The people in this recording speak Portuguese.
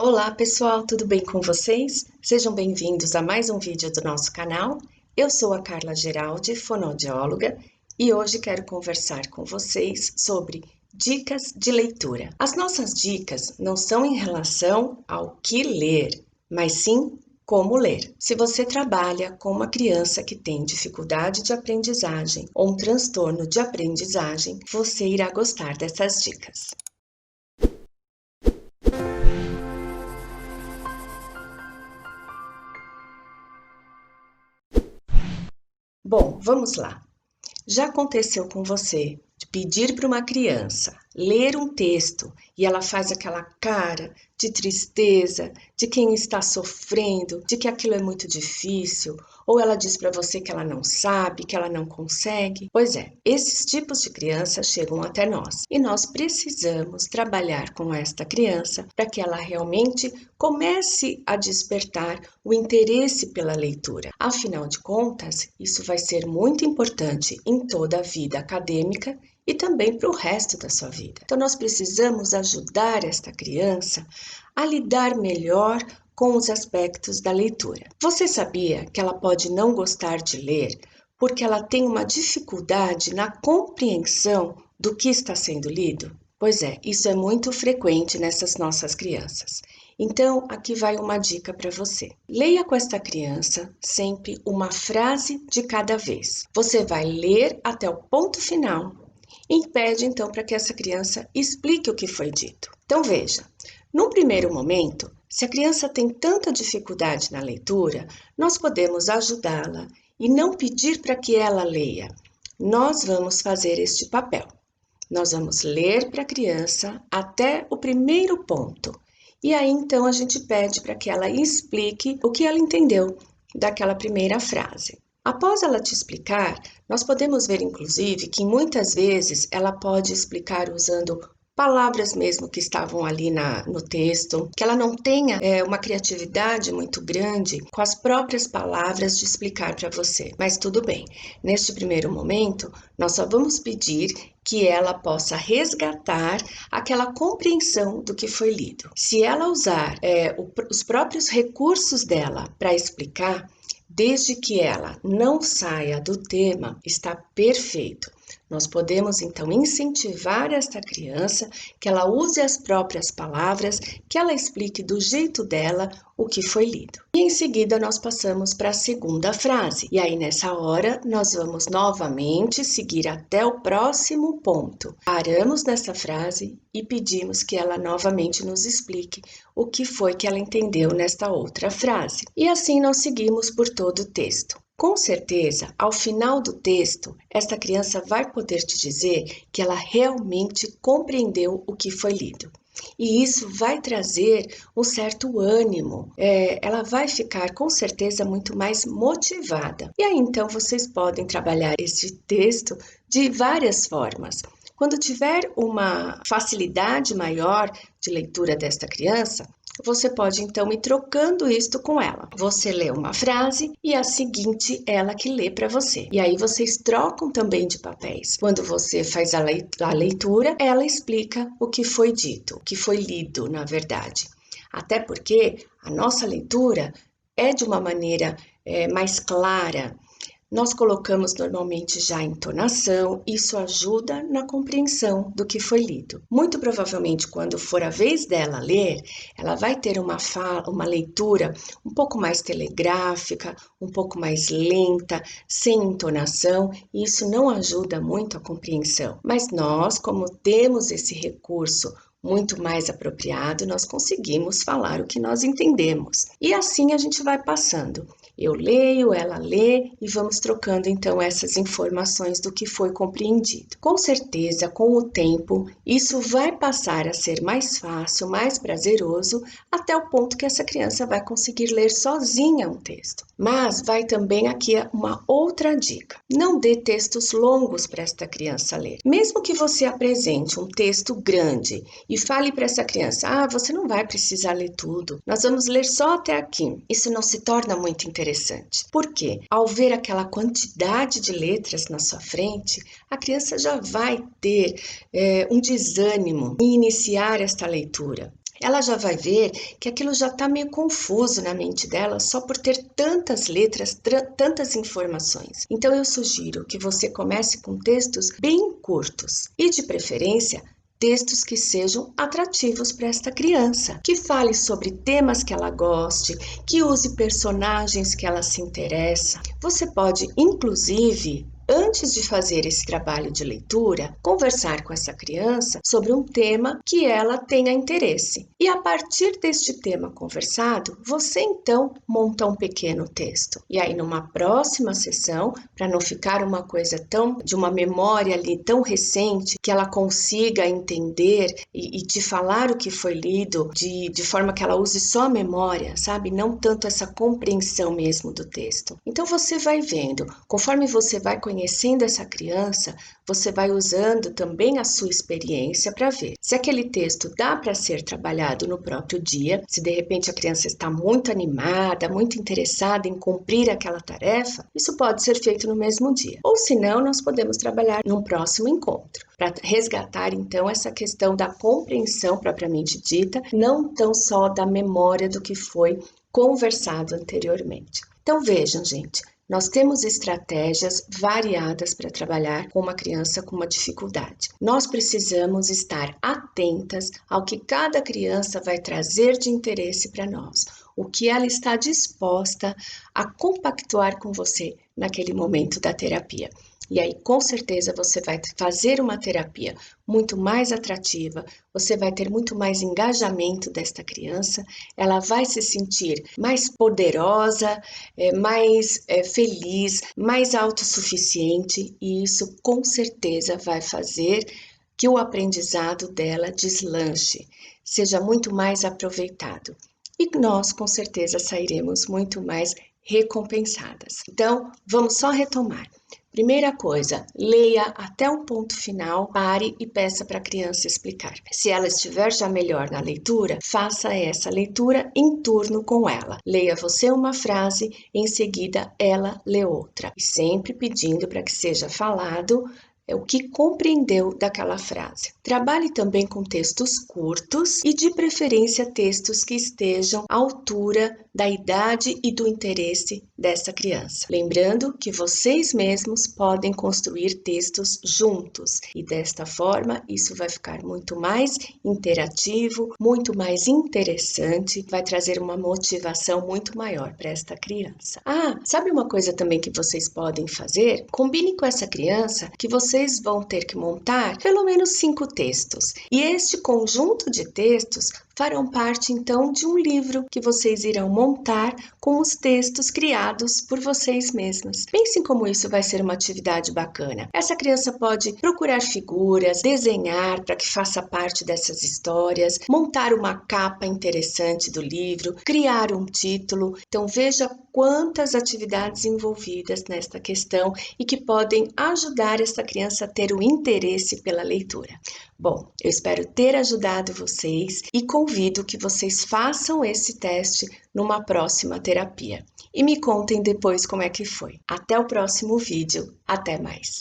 Olá pessoal, tudo bem com vocês? Sejam bem-vindos a mais um vídeo do nosso canal. Eu sou a Carla Geraldi, fonoaudióloga, e hoje quero conversar com vocês sobre dicas de leitura. As nossas dicas não são em relação ao que ler, mas sim como ler. Se você trabalha com uma criança que tem dificuldade de aprendizagem ou um transtorno de aprendizagem, você irá gostar dessas dicas. Bom, vamos lá. Já aconteceu com você de pedir para uma criança ler um texto e ela faz aquela cara de tristeza, de quem está sofrendo, de que aquilo é muito difícil, ou ela diz para você que ela não sabe, que ela não consegue? Pois é, esses tipos de criança chegam até nós e nós precisamos trabalhar com esta criança para que ela realmente comece a despertar o interesse pela leitura. Afinal de contas, isso vai ser muito importante em toda a vida acadêmica e também para o resto da sua vida. Então, nós precisamos ajudar esta criança a lidar melhor com os aspectos da leitura. Você sabia que ela pode não gostar de ler porque ela tem uma dificuldade na compreensão do que está sendo lido? Pois é, isso é muito frequente nessas nossas crianças. Então, aqui vai uma dica para você. Leia com esta criança sempre uma frase de cada vez. Você vai ler até o ponto final e pede então para que essa criança explique o que foi dito. Então veja, num primeiro momento, se a criança tem tanta dificuldade na leitura, nós podemos ajudá-la e não pedir para que ela leia. Nós vamos fazer este papel. Nós vamos ler para a criança até o primeiro ponto. E aí então a gente pede para que ela explique o que ela entendeu daquela primeira frase. Após ela te explicar, nós podemos ver inclusive que muitas vezes ela pode explicar usando palavras mesmo que estavam ali no texto, que ela não tenha uma criatividade muito grande com as próprias palavras de explicar para você. Mas tudo bem, neste primeiro momento, nós só vamos pedir que ela possa resgatar aquela compreensão do que foi lido. Se ela usar os próprios recursos dela para explicar, desde que ela não saia do tema, está perfeito. Nós podemos então incentivar esta criança que ela use as próprias palavras, que ela explique do jeito dela o que foi lido. E em seguida nós passamos para a segunda frase. E aí nessa hora nós vamos novamente seguir até o próximo ponto. Paramos nessa frase e pedimos que ela novamente nos explique o que foi que ela entendeu nesta outra frase. E assim nós seguimos por todo o texto. Com certeza, ao final do texto, esta criança vai poder te dizer que ela realmente compreendeu o que foi lido. E isso vai trazer um certo ânimo, ela vai ficar com certeza muito mais motivada. E aí então vocês podem trabalhar esse texto de várias formas. Quando tiver uma facilidade maior de leitura desta criança, você pode então ir trocando isto com ela. Você lê uma frase e a seguinte ela que lê para você. E aí vocês trocam também de papéis. Quando você faz a leitura, ela explica o que foi dito, o que foi lido, na verdade. Até porque a nossa leitura é de uma maneira mais clara. Nós colocamos normalmente já a entonação, isso ajuda na compreensão do que foi lido. Muito provavelmente, quando for a vez dela ler, ela vai ter uma leitura um pouco mais telegráfica, um pouco mais lenta, sem entonação, e isso não ajuda muito a compreensão. Mas nós, como temos esse recurso muito mais apropriado, nós conseguimos falar o que nós entendemos. E assim a gente vai passando. Eu leio, ela lê e vamos trocando então essas informações do que foi compreendido. Com certeza, com o tempo, isso vai passar a ser mais fácil, mais prazeroso, até o ponto que essa criança vai conseguir ler sozinha um texto. Mas vai também aqui uma outra dica. Não dê textos longos para esta criança ler. Mesmo que você apresente um texto grande e fale para essa criança, você não vai precisar ler tudo, nós vamos ler só até aqui. Isso não se torna muito interessante. Por quê? Ao ver aquela quantidade de letras na sua frente, a criança já vai ter um desânimo em iniciar esta leitura. ela já vai ver que aquilo já está meio confuso na mente dela só por ter tantas letras, tantas informações. Então eu sugiro que você comece com textos bem curtos e, de preferência, textos que sejam atrativos para esta criança, que fale sobre temas que ela goste, que use personagens que ela se interessa. Você pode, inclusive, antes de fazer esse trabalho de leitura, conversar com essa criança sobre um tema que ela tenha interesse. E a partir deste tema conversado, você então monta um pequeno texto. E aí, numa próxima sessão, para não ficar uma coisa de uma memória ali tão recente, que ela consiga entender e te falar o que foi lido de forma que ela use só a memória, sabe? Não tanto essa compreensão mesmo do texto. Então você vai vendo, conforme você vai conhecendo essa criança, você vai usando também a sua experiência para ver se aquele texto dá para ser trabalhado no próprio dia, se de repente a criança está muito animada, muito interessada em cumprir aquela tarefa, isso pode ser feito no mesmo dia. Ou se não, nós podemos trabalhar num próximo encontro, para resgatar então essa questão da compreensão propriamente dita, não tão só da memória do que foi conversado anteriormente. Então vejam, gente, nós temos estratégias variadas para trabalhar com uma criança com uma dificuldade. Nós precisamos estar atentas ao que cada criança vai trazer de interesse para nós, o que ela está disposta a compactuar com você naquele momento da terapia. E aí, com certeza, você vai fazer uma terapia muito mais atrativa, você vai ter muito mais engajamento desta criança, ela vai se sentir mais poderosa, mais feliz, mais autossuficiente, e isso com certeza vai fazer que o aprendizado dela deslanche, seja muito mais aproveitado. E nós, com certeza, sairemos muito mais recompensadas. Então, vamos só retomar. Primeira coisa, leia até o ponto final, pare e peça para a criança explicar. Se ela estiver já melhor na leitura, faça essa leitura em turno com ela. Leia você uma frase, em seguida ela lê outra. E sempre pedindo para que seja falado o que compreendeu daquela frase. Trabalhe também com textos curtos e, de preferência, textos que estejam à altura da idade e do interesse dessa criança. Lembrando que vocês mesmos podem construir textos juntos e, desta forma, isso vai ficar muito mais interativo, muito mais interessante, vai trazer uma motivação muito maior para esta criança. Sabe uma coisa também que vocês podem fazer? Combine com essa criança que vocês vão ter que montar pelo menos 5 textos. E este conjunto de textos farão parte, então, de um livro que vocês irão montar com os textos criados por vocês mesmas. Pensem como isso vai ser uma atividade bacana. Essa criança pode procurar figuras, desenhar para que faça parte dessas histórias, montar uma capa interessante do livro, criar um título. Então, veja quantas atividades envolvidas nesta questão e que podem ajudar essa criança a ter o interesse pela leitura. Bom, eu espero ter ajudado vocês e convido que vocês façam esse teste numa próxima terapia. E me contem depois como é que foi. Até o próximo vídeo. Até mais!